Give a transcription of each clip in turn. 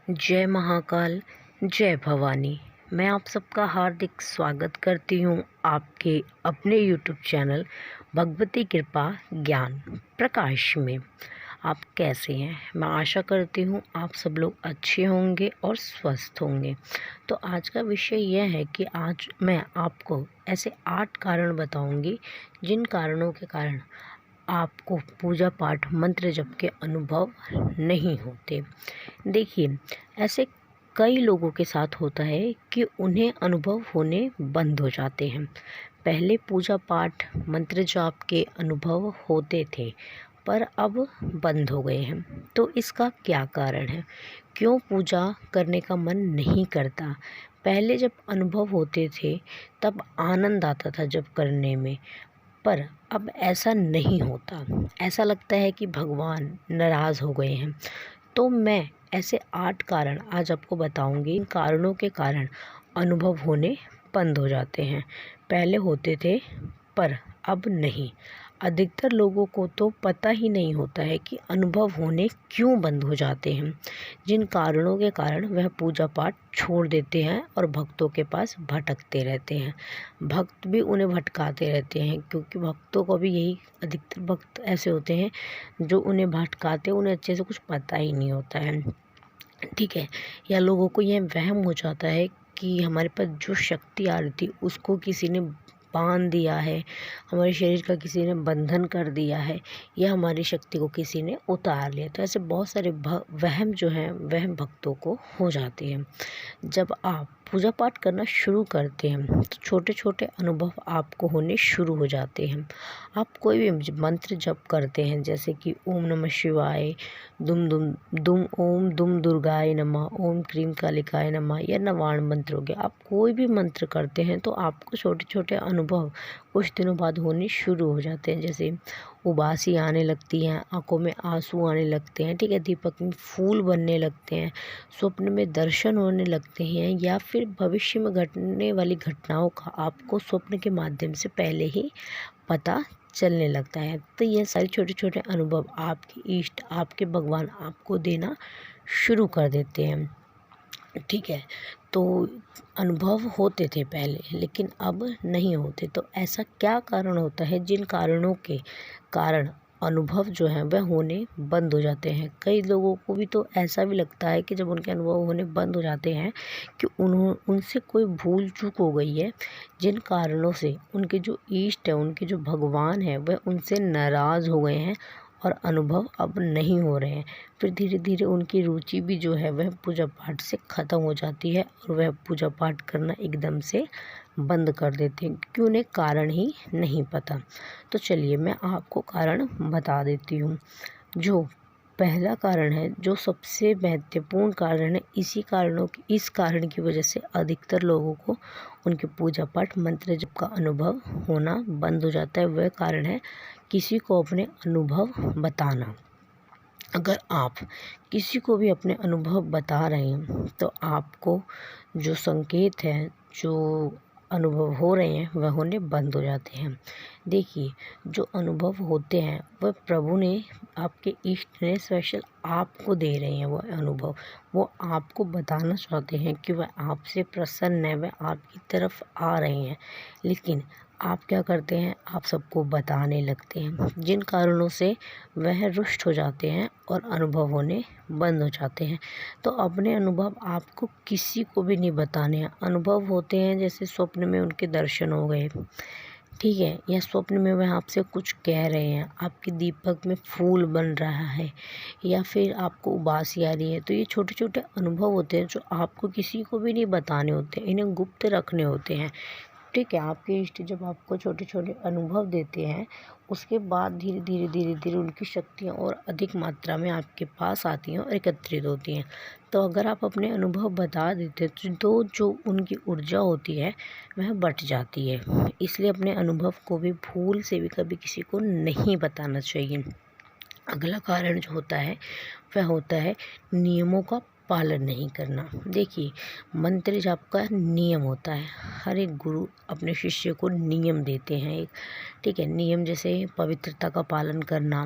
जय महाकाल, जय भवानी। मैं आप सबका हार्दिक स्वागत करती हूँ आपके अपने यूट्यूब चैनल भगवती कृपा ज्ञान प्रकाश में। आप कैसे हैं? मैं आशा करती हूँ आप सब लोग अच्छे होंगे और स्वस्थ होंगे। तो आज का विषय यह है कि आज मैं आपको ऐसे 8 कारण बताऊँगी जिन कारणों के कारण आपको पूजा पाठ मंत्र जप के अनुभव नहीं होते। देखिए, ऐसे कई लोगों के साथ होता है कि उन्हें अनुभव होने बंद हो जाते हैं। पहले पूजा पाठ मंत्र जाप के अनुभव होते थे, पर अब बंद हो गए हैं। तो इसका क्या कारण है? क्यों पूजा करने का मन नहीं करता? पहले जब अनुभव होते थे तब आनंद आता था जब करने में, पर अब ऐसा नहीं होता। ऐसा लगता है कि भगवान नाराज़ हो गए हैं। तो मैं ऐसे 8 कारण आज आपको बताऊंगी। इन कारणों के कारण अनुभव होने बंद हो जाते हैं। पहले होते थे पर अब नहीं। अधिकतर लोगों को तो पता ही नहीं होता है कि अनुभव होने क्यों बंद हो जाते हैं, जिन कारणों के कारण वह पूजा पाठ छोड़ देते हैं और भक्तों के पास भटकते रहते हैं। भक्त भी उन्हें भटकाते रहते हैं, क्योंकि भक्तों को भी यही, अधिकतर भक्त ऐसे होते हैं जो उन्हें भटकाते, उन्हें अच्छे से कुछ पता ही नहीं होता है। ठीक है, या लोगों को यह वहम हो जाता है कि हमारे पास जो शक्ति आ रही थी उसको किसी ने बांध दिया है, हमारे शरीर का किसी ने बंधन कर दिया है, या हमारी शक्ति को किसी ने उतार लिया। तो ऐसे बहुत सारे वहम जो हैं वहम भक्तों को हो जाते हैं। जब आप पूजा पाठ करना शुरू करते हैं तो छोटे छोटे अनुभव आपको होने शुरू हो जाते हैं। आप कोई भी मंत्र जप करते हैं, जैसे कि ओम नमः शिवाय, दुम दुम दुम ओम दुम दुर्गाय नमः, ओम क्रीम कालिकाय नमः, या नवाण मंत्र हो गया। आप कोई भी मंत्र करते हैं तो आपको छोटे छोटे अनुभव कुछ दिनों बाद होने शुरू हो जाते हैं। जैसे उबासी आने लगती हैं, आंखों में आंसू आने लगते हैं, ठीक है, दीपक में फूल बनने लगते हैं, स्वप्न में दर्शन होने लगते हैं, या फिर भविष्य में घटने वाली घटनाओं का आपको स्वप्न के माध्यम से पहले ही पता चलने लगता है। तो ये सारे छोटे छोटे अनुभव आपके इष्ट, आपके भगवान आपको देना शुरू कर देते हैं। ठीक है, तो अनुभव होते थे पहले, लेकिन अब नहीं होते। तो ऐसा क्या कारण होता है जिन कारणों के कारण अनुभव जो है वह होने बंद हो जाते हैं? कई लोगों को भी तो ऐसा भी लगता है कि जब उनके अनुभव होने बंद हो जाते हैं कि उनसे कोई भूल चूक हो गई है, जिन कारणों से उनके जो इष्ट है, उनके जो भगवान है, वह उनसे नाराज़ हो गए हैं और अनुभव अब नहीं हो रहे हैं। फिर धीरे धीरे उनकी रुचि भी जो है वह पूजा पाठ से ख़त्म हो जाती है और वह पूजा पाठ करना एकदम से बंद कर देते हैं, क्योंकि उन्हें कारण ही नहीं पता। तो चलिए मैं आपको कारण बता देती हूँ। जो पहला कारण है, जो सबसे महत्वपूर्ण कारण है, इस कारण की वजह से अधिकतर लोगों को उनके पूजा पाठ मंत्र जप का अनुभव होना बंद हो जाता है, वह कारण है किसी को अपने अनुभव बताना। अगर आप किसी को भी अपने अनुभव बता रहे हैं तो आपको जो संकेत है, जो अनुभव हो रहे हैं, वह होने बंद हो जाते हैं। देखिए, जो अनुभव होते हैं वह प्रभु ने, आपके इष्ट ने स्पेशल आपको दे रहे हैं। वह अनुभव वो आपको बताना चाहते हैं कि वह आपसे प्रसन्न है, वह आपकी तरफ आ रहे हैं। लेकिन आप क्या करते हैं? आप सबको बताने लगते हैं, जिन कारणों से वह रुष्ट हो जाते हैं और अनुभव होने बंद हो जाते हैं। तो अपने अनुभव आपको किसी को भी नहीं बताने हैं। अनुभव होते हैं जैसे स्वप्न में उनके दर्शन हो गए, ठीक है, या स्वप्न में वह आपसे कुछ कह रहे हैं, आपके दीपक में फूल बन रहा है, या फिर आपको उबासी आ रही है। तो ये छोटे छोटे अनुभव होते हैं जो आपको किसी को भी नहीं बताने होते, इन्हें गुप्त रखने होते हैं। ठीक है, आपके इष्ट जब आपको छोटे छोटे अनुभव देते हैं, उसके बाद धीरे धीरे धीरे धीरे उनकी शक्तियाँ और अधिक मात्रा में आपके पास आती हैं और एकत्रित होती हैं। तो अगर आप अपने अनुभव बता देते हैं तो जो उनकी ऊर्जा होती है वह बढ़ जाती है। इसलिए अपने अनुभव को भी भूल से भी कभी किसी को नहीं बताना चाहिए। अगला कारण जो होता है वह होता है नियमों का पालन नहीं करना। देखिए, मंत्र जाप का नियम होता है। हर एक गुरु अपने शिष्य को नियम देते हैं एक, ठीक है, नियम जैसे पवित्रता का पालन करना,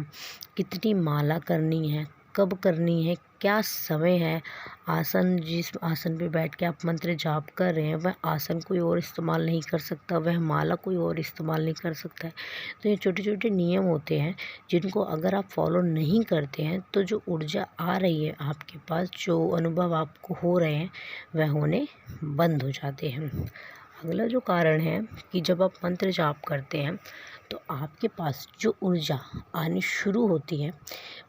कितनी माला करनी है, कब करनी है, क्या समय है, आसन जिस आसन पे बैठ के आप मंत्र जाप कर रहे हैं वह आसन कोई और इस्तेमाल नहीं कर सकता, वह माला कोई और इस्तेमाल नहीं कर सकता है। तो ये छोटे छोटे नियम होते हैं जिनको अगर आप फॉलो नहीं करते हैं तो जो ऊर्जा आ रही है आपके पास, जो अनुभव आपको हो रहे हैं वह होने बंद हो जाते हैं। अगला जो कारण है कि जब आप मंत्र जाप करते हैं तो आपके पास जो ऊर्जा आनी शुरू होती है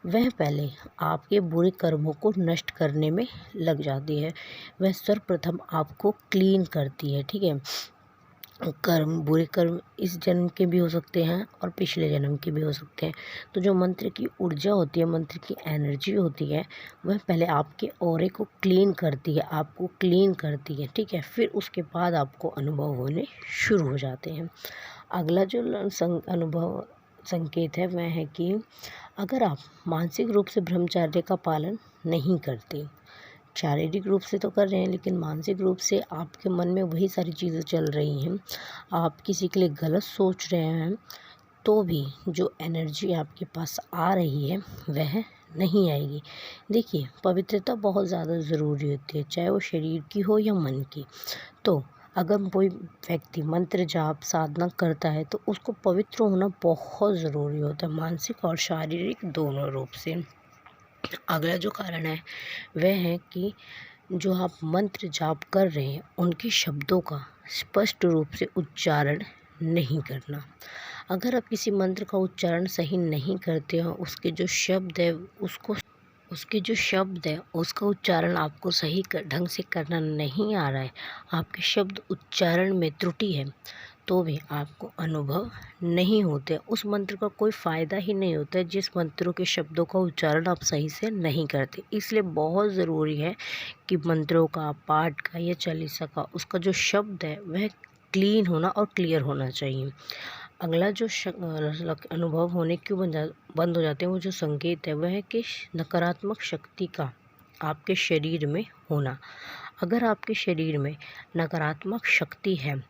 वह पहले आपके बुरे कर्मों को नष्ट करने में लग जाती है। वह सर्वप्रथम आपको क्लीन करती है, ठीक है। बुरे कर्म इस जन्म के भी हो सकते हैं और पिछले जन्म के भी हो सकते हैं। तो जो मंत्र की ऊर्जा होती है, मंत्र की एनर्जी होती है, वह पहले आपके ऑरे को क्लीन करती है, आपको क्लीन करती है, ठीक है। फिर उसके बाद आपको अनुभव होने शुरू हो जाते हैं। अगला जो अनुभव संकेत है वह है कि अगर आप मानसिक रूप से ब्रह्मचर्य का पालन नहीं करते, शारीरिक रूप से तो कर रहे हैं लेकिन मानसिक रूप से आपके मन में वही सारी चीज़ें चल रही हैं, आप किसी के लिए गलत सोच रहे हैं, तो भी जो एनर्जी आपके पास आ रही है वह नहीं आएगी। देखिए, पवित्रता बहुत ज़्यादा ज़रूरी होती है, चाहे वो शरीर की हो या मन की। तो अगर कोई व्यक्ति मंत्र जाप साधना करता है तो उसको पवित्र होना बहुत ज़रूरी होता है, मानसिक और शारीरिक दोनों रूप से। अगला जो कारण है वह है कि जो आप मंत्र जाप कर रहे हैं उनके शब्दों का स्पष्ट रूप से उच्चारण नहीं करना। अगर आप किसी मंत्र का उच्चारण सही नहीं करते हो, उसके जो शब्द है उसका उच्चारण आपको सही ढंग से करना नहीं आ रहा है, आपके शब्द उच्चारण में त्रुटि है, तो भी आपको अनुभव नहीं होते, उस मंत्र का कोई फ़ायदा ही नहीं होता है जिस मंत्रों के शब्दों का उच्चारण आप सही से नहीं करते। इसलिए बहुत ज़रूरी है कि मंत्रों का, पाठ का या चालीसा का उसका जो शब्द है वह क्लीन होना और क्लियर होना चाहिए। अगला जो अनुभव होने क्यों बंद हो जाते हैं, वो जो संकेत है वह है कि नकारात्मक शक्ति का आपके शरीर में होना। अगर आपके शरीर में नकारात्मक शक्ति है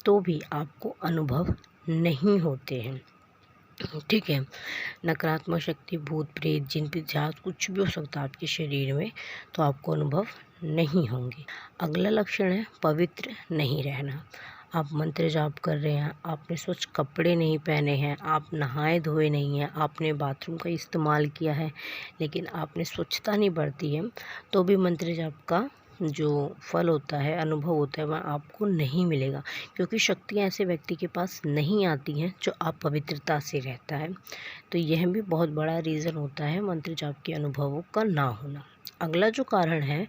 तो भी आपको अनुभव नहीं होते हैं, ठीक है। नकारात्मक शक्ति, भूत प्रेत, जिन पिशाच, कुछ भी हो सकता है आपके शरीर में, तो आपको अनुभव नहीं होंगे। अगला लक्षण है पवित्र नहीं रहना। आप मंत्र जाप कर रहे हैं, आपने स्वच्छ कपड़े नहीं पहने हैं, आप नहाए धोए नहीं हैं, आपने बाथरूम का इस्तेमाल किया है लेकिन आपने स्वच्छता नहीं बरती है, तो भी मंत्र जाप का जो फल होता है, अनुभव होता है, वह आपको नहीं मिलेगा, क्योंकि शक्तियाँ ऐसे व्यक्ति के पास नहीं आती हैं जो अपवित्रता से रहता है। तो यह भी बहुत बड़ा रीज़न होता है मंत्र जाप के अनुभवों का ना होना। अगला जो कारण है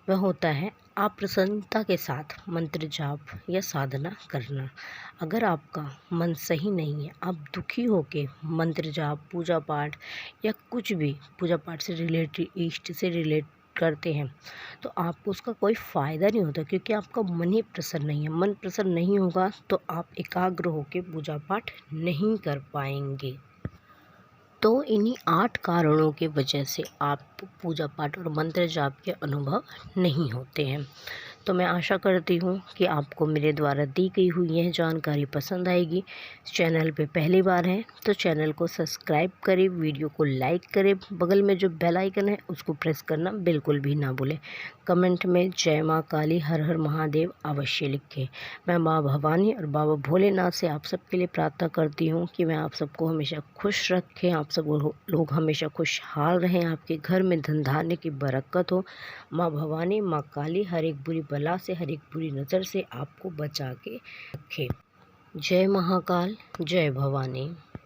वह होता है अप्रसन्नता के साथ मंत्र जाप या साधना करना। अगर आपका मन सही नहीं है, आप दुखी होके मंत्र जाप, पूजा पाठ या कुछ भी पूजा पाठ से रिलेटेड, इष्ट से रिलेट करते हैं, तो आपको उसका कोई फ़ायदा नहीं होता, क्योंकि आपका मन ही प्रसन्न नहीं है। मन प्रसन्न नहीं होगा तो आप एकाग्र होकर पूजा पाठ नहीं कर पाएंगे। तो इन्हीं 8 कारणों के वजह से आप पूजा पाठ और मंत्र जाप के अनुभव नहीं होते हैं। तो मैं आशा करती हूँ कि आपको मेरे द्वारा दी गई हुई यह जानकारी पसंद आएगी। चैनल पे पहली बार हैं तो चैनल को सब्सक्राइब करें, वीडियो को लाइक करें, बगल में जो बेल आइकन है उसको प्रेस करना बिल्कुल भी ना भूलें। कमेंट में जय माँ काली, हर हर महादेव अवश्य लिखें। मैं माँ भवानी और बाबा भोलेनाथ से आप सबके लिए प्रार्थना करती हूँ कि मैं आप सबको हमेशा खुश रखें, आप सब लोग हमेशा खुशहाल रहें, आपके घर में धन धान्य की बरकत हो। माँ भवानी, माँ काली हर एक बुरी बला से, हर एक बुरी नज़र से आपको बचा के रखे। जय महाकाल, जय भवानी।